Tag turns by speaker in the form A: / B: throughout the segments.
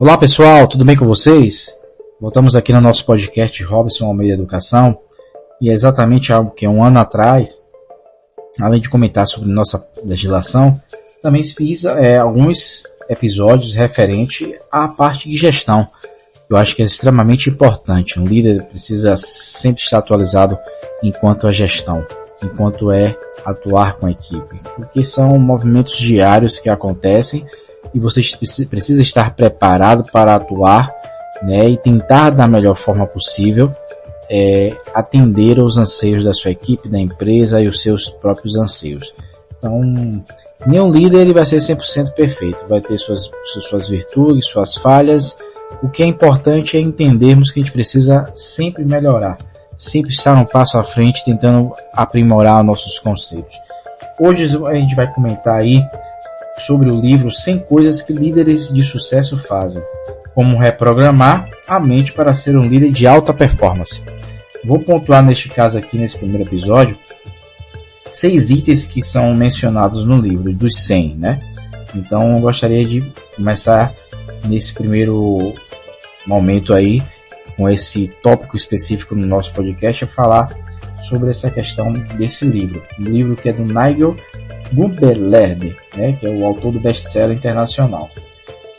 A: Olá pessoal, tudo bem com vocês? Voltamos aqui no nosso podcast Robson Almeida Educação e é exatamente algo que um ano atrás, além de comentar sobre nossa legislação, também fiz alguns episódios referente à parte de gestão. Eu acho que é extremamente importante. Um líder precisa sempre estar atualizado enquanto a gestão, enquanto é atuar com a equipe, porque são movimentos diários que acontecem e você precisa estar preparado para atuar, né, e tentar da melhor forma possível atender aos anseios da sua equipe, da empresa e os seus próprios anseios. Então, nenhum líder ele vai ser 100% perfeito, vai ter suas virtudes, suas falhas. O que é importante é entendermos que a gente precisa sempre melhorar, sempre estar um passo à frente tentando aprimorar nossos conceitos. Hoje a gente vai comentar aí sobre o livro 100 coisas que líderes de sucesso fazem, como reprogramar a mente para ser um líder de alta performance. Vou pontuar neste caso aqui, nesse primeiro episódio, 6 itens que são mencionados no livro, dos 100, né? Então eu gostaria de começar nesse primeiro momento aí, com esse tópico específico no nosso podcast, a falar sobre essa questão desse livro. Um livro que é do Nigel Gumberlerde, né, que é o autor do best-seller internacional.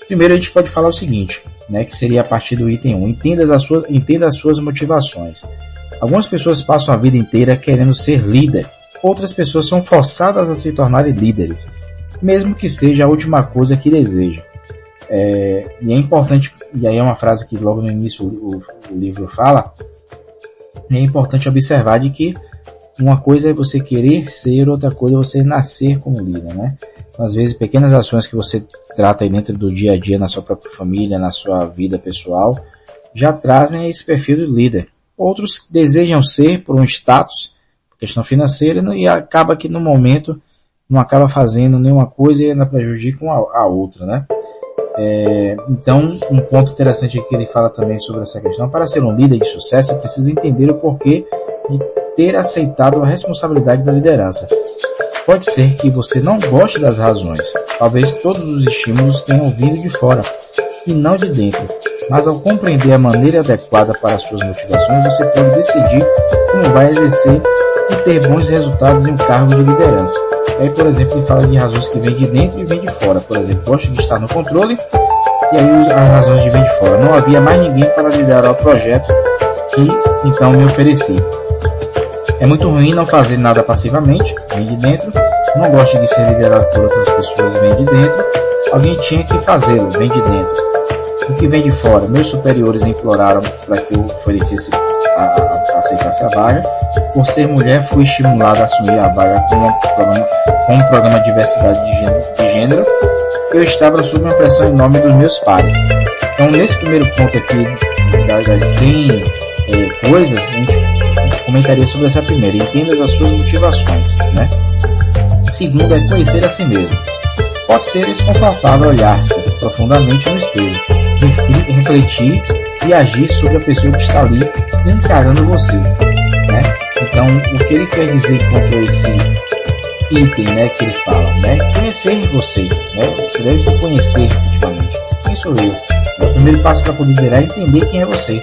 A: Primeiro a gente pode falar o seguinte, né, que seria a partir do item 1. Entenda as suas motivações. Algumas pessoas passam a vida inteira querendo ser líder. Outras pessoas são forçadas a se tornarem líderes, mesmo que seja a última coisa que desejam. E é importante, e aí é uma frase que logo no início o livro fala, é importante observar de que uma coisa é você querer ser, outra coisa é você nascer como líder, né? Então, às vezes, pequenas ações que você trata aí dentro do dia a dia, na sua própria família, na sua vida pessoal, já trazem esse perfil de líder. Outros desejam ser por um status, por questão financeira, e acaba que no momento não acaba fazendo nenhuma coisa e ainda prejudica a outra, né? Então, um ponto interessante aqui que ele fala também sobre essa questão: para ser um líder de sucesso, você precisa entender o porquê de ter aceitado a responsabilidade da liderança. Pode ser que você não goste das razões, talvez todos os estímulos tenham vindo de fora e não de dentro, mas ao compreender a maneira adequada para as suas motivações, você pode decidir como vai exercer e ter bons resultados em um cargo de liderança. Aí, por exemplo, ele fala de razões que vêm de dentro e vêm de fora. Por exemplo, gosto de estar no controle, e aí as razões de vêm de fora. Não havia mais ninguém para liderar o projeto que então me ofereci. É muito ruim não fazer nada passivamente, vem de dentro. Não gosto de ser liderado por outras pessoas, vem de dentro. Alguém tinha que fazê-lo, vem de dentro. O que vem de fora? Meus superiores imploraram para que eu oferecesse aceitasse a vaga. Por ser mulher, fui estimulada a assumir a vaga com um programa de diversidade de gênero. Eu estava sob uma pressão enorme dos meus pares. Então, nesse primeiro ponto aqui, das 100 coisas, a gente comentaria sobre essa primeira. Entenda as suas motivações, né? Segundo é conhecer a si mesmo. Pode ser desconfortável olhar-se profundamente no espelho, refletir e agir sobre a pessoa que está ali encarando você, né? Então, o que ele quer dizer quanto a esse item, né, que ele fala, né? Conhecer você, né? Você deve se conhecer efetivamente. Quem sou eu? O primeiro passo para poder liderar é entender quem é você.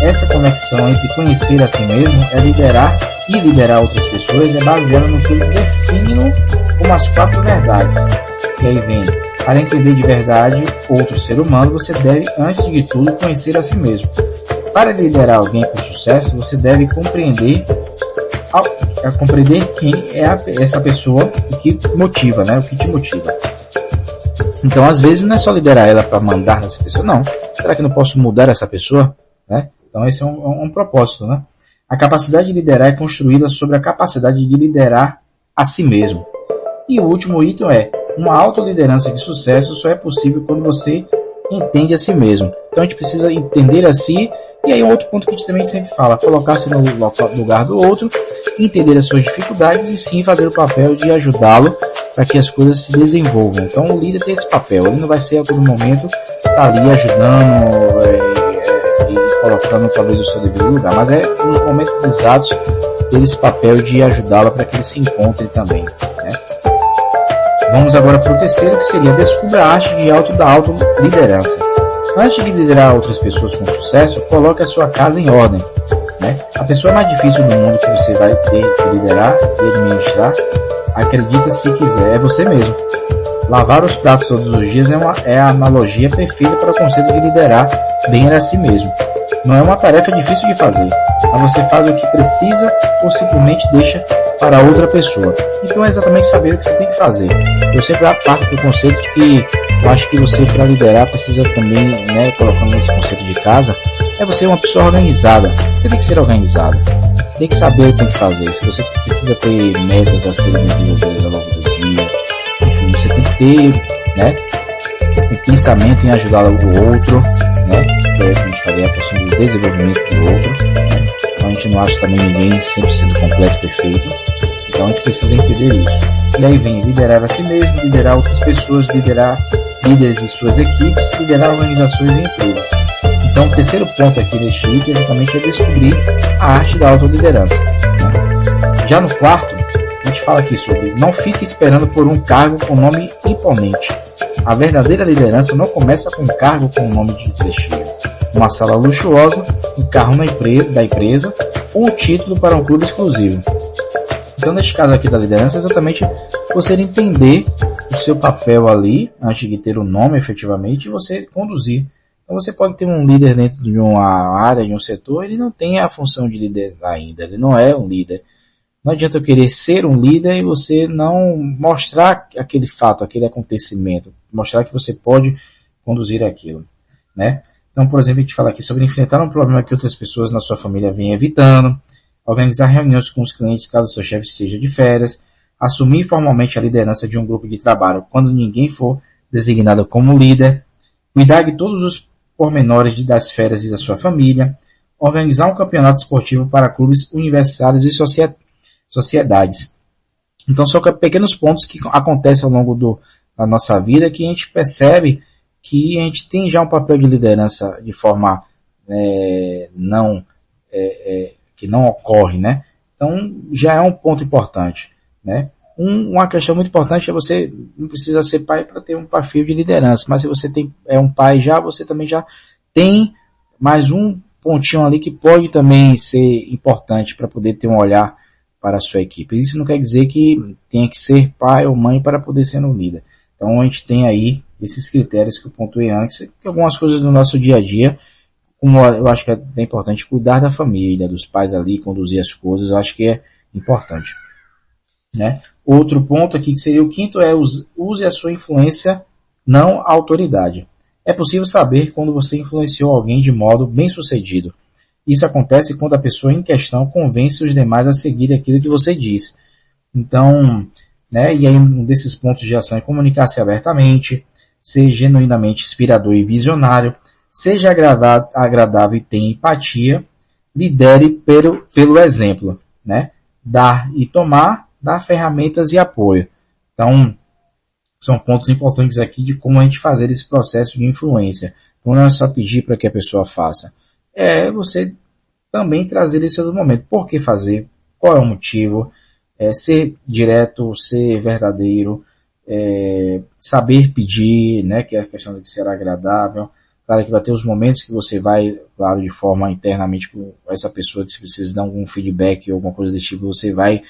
A: Essa conexão entre conhecer a si mesmo é liderar e liderar outras pessoas é baseada no que ele define como as 4 verdades. E aí vem, para entender de verdade outro ser humano, você deve, antes de tudo, conhecer a si mesmo. Para liderar alguém com sucesso, você deve compreender quem é essa pessoa, o que motiva, né? O que te motiva. Então, às vezes, não é só liderar ela para mandar nessa pessoa, não. Será que eu não posso mudar essa pessoa? Né? Então, esse é um propósito, né? A capacidade de liderar é construída sobre a capacidade de liderar a si mesmo. E o último item é: uma autoliderança de sucesso só é possível quando você entende a si mesmo. Então, a gente precisa entender a si. E aí, um outro ponto que a gente também sempre fala: colocar-se no lugar do outro, entender as suas dificuldades e sim fazer o papel de ajudá-lo para que as coisas se desenvolvam. Então, o líder tem esse papel. Ele não vai ser a todo momento ali ajudando e colocando talvez o seu devido lugar, mas é nos momentos exatos ter esse papel de ajudá-lo para que ele se encontre também, né? Vamos agora para o terceiro, que seria: descubra a arte da autoliderança. Antes de liderar outras pessoas com sucesso, coloque a sua casa em ordem, né? A pessoa mais difícil do mundo que você vai ter que liderar e administrar, acredita se quiser, é você mesmo. Lavar os pratos todos os dias é a analogia perfeita para o conceito de liderar bem a si mesmo. Não é uma tarefa difícil de fazer, mas você faz o que precisa ou simplesmente deixa para outra pessoa. Então é exatamente saber o que você tem que fazer. Eu sempre parto do conceito de que eu acho que você, para liderar, precisa também, né, colocando esse conceito de casa, é você uma pessoa organizada. Você tem que ser organizado. Tem que saber o que tem que fazer. Se você precisa ter metas a serem desenvolvidas ao longo do dia, enfim, você tem que ter, né, um pensamento em ajudar o outro, né, que é a gente fazer a questão do desenvolvimento do outro, né. Então a gente não acha também ninguém 100% completo, perfeito. Então a gente precisa entender isso. E aí vem liderar a si mesmo, liderar outras pessoas, liderar líderes de suas equipes, liderar organizações e empresas. Então o terceiro ponto aqui neste item exatamente é descobrir a arte da autoliderança, né? Já no quarto, a gente fala aqui sobre não fique esperando por um cargo com nome imponente. A verdadeira liderança não começa com um cargo com um nome de clichê, uma sala luxuosa, um carro da empresa ou um título para um clube exclusivo. Então, neste caso aqui da liderança, é exatamente você entender o seu papel ali, antes de ter um nome efetivamente, e você conduzir. Então, você pode ter um líder dentro de uma área, de um setor, ele não tem a função de líder ainda, ele não é um líder. Não adianta eu querer ser um líder e você não mostrar aquele fato, aquele acontecimento, mostrar que você pode conduzir aquilo, né? Então, por exemplo, a gente fala aqui sobre enfrentar um problema que outras pessoas na sua família vêm evitando, organizar reuniões com os clientes caso seu chefe esteja de férias, assumir formalmente a liderança de um grupo de trabalho quando ninguém for designado como líder, cuidar de todos os pormenores das férias e da sua família, organizar um campeonato esportivo para clubes universitários e sociedades. Então são pequenos pontos que acontecem ao longo da nossa vida que a gente percebe que a gente tem já um papel de liderança de forma que não ocorre, né? Então já é um ponto importante, né? Uma questão muito importante é você não precisa ser pai para ter um perfil de liderança, mas se você é um pai já, você também já tem mais um pontinho ali que pode também ser importante para poder ter um olhar para a sua equipe. Isso não quer dizer que tenha que ser pai ou mãe para poder ser um líder. Então a gente tem aí esses critérios que eu pontuei antes, que algumas coisas do nosso dia a dia, como eu acho que é bem importante cuidar da família, dos pais ali, conduzir as coisas, eu acho que é importante, né? Outro ponto aqui que seria o quinto é use a sua influência, não a autoridade. É possível saber quando você influenciou alguém de modo bem sucedido. Isso acontece quando a pessoa em questão convence os demais a seguir aquilo que você diz. Então, né, e aí um desses pontos de ação é comunicar-se abertamente, ser genuinamente inspirador e visionário, seja agradável e tenha empatia, lidere pelo exemplo, né? Dar e tomar, dar ferramentas e apoio. Então, são pontos importantes aqui de como a gente fazer esse processo de influência. Então, não é só pedir para que a pessoa faça. É você também trazer esse outro momento. Por que fazer? Qual é o motivo? Ser direto, ser verdadeiro, saber pedir, né? Que é a questão de ser agradável. Claro que vai ter os momentos que você vai, claro, de forma internamente com essa pessoa que se precisa dar algum feedback ou alguma coisa desse tipo, você vai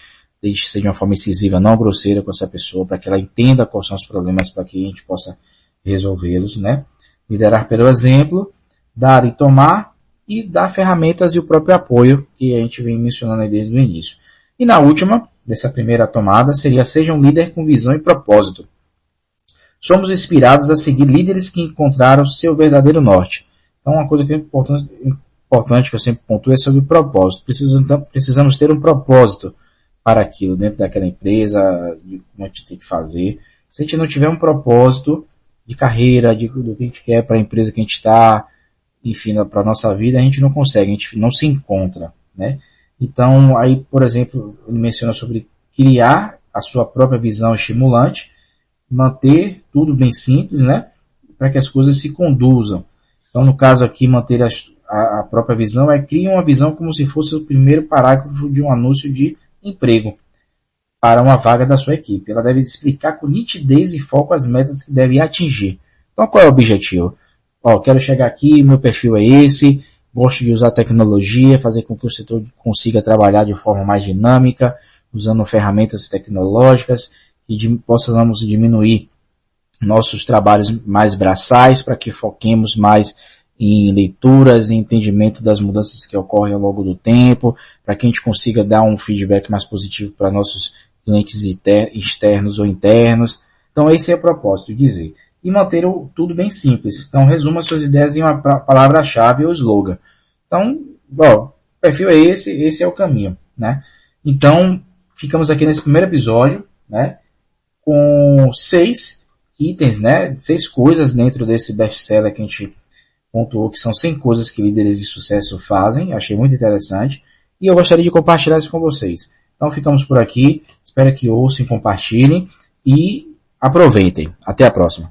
A: ser de uma forma incisiva, não grosseira com essa pessoa, para que ela entenda quais são os problemas, para que a gente possa resolvê-los, né? Liderar pelo exemplo, dar e tomar, e dar ferramentas e o próprio apoio, que a gente vem mencionando aí desde o início. E na última, dessa primeira tomada, seja um líder com visão e propósito. Somos inspirados a seguir líderes que encontraram seu verdadeiro norte. Então, uma coisa que é importante que eu sempre pontuo é sobre o propósito. Precisamos ter um propósito para aquilo dentro daquela empresa, de como a gente tem que fazer. Se a gente não tiver um propósito de carreira, do que a gente quer para a empresa que a gente está, enfim, para a nossa vida, a gente não consegue, a gente não se encontra, né? Então, aí, por exemplo, ele menciona sobre criar a sua própria visão estimulante, manter tudo bem simples, né? Para que as coisas se conduzam. Então, no caso aqui, manter a própria visão cria uma visão como se fosse o primeiro parágrafo de um anúncio de emprego para uma vaga da sua equipe. Ela deve explicar com nitidez e foco as metas que deve atingir. Então, qual é o objetivo? quero chegar aqui, meu perfil é esse, gosto de usar tecnologia, fazer com que o setor consiga trabalhar de forma mais dinâmica, usando ferramentas tecnológicas, que possamos diminuir nossos trabalhos mais braçais, para que foquemos mais em leituras, em entendimento das mudanças que ocorrem ao longo do tempo, para que a gente consiga dar um feedback mais positivo para nossos clientes externos ou internos. Então esse é o propósito, dizer. E manter tudo bem simples. Então resuma suas ideias em uma palavra-chave ou slogan. Então, o perfil é esse é o caminho, né? Então, ficamos aqui nesse primeiro episódio, né? Com 6 itens, né? 6 coisas dentro desse best-seller que a gente pontuou, que são 100 coisas que líderes de sucesso fazem. Achei muito interessante. E eu gostaria de compartilhar isso com vocês. Então, ficamos por aqui. Espero que ouçam, compartilhem e aproveitem. Até a próxima.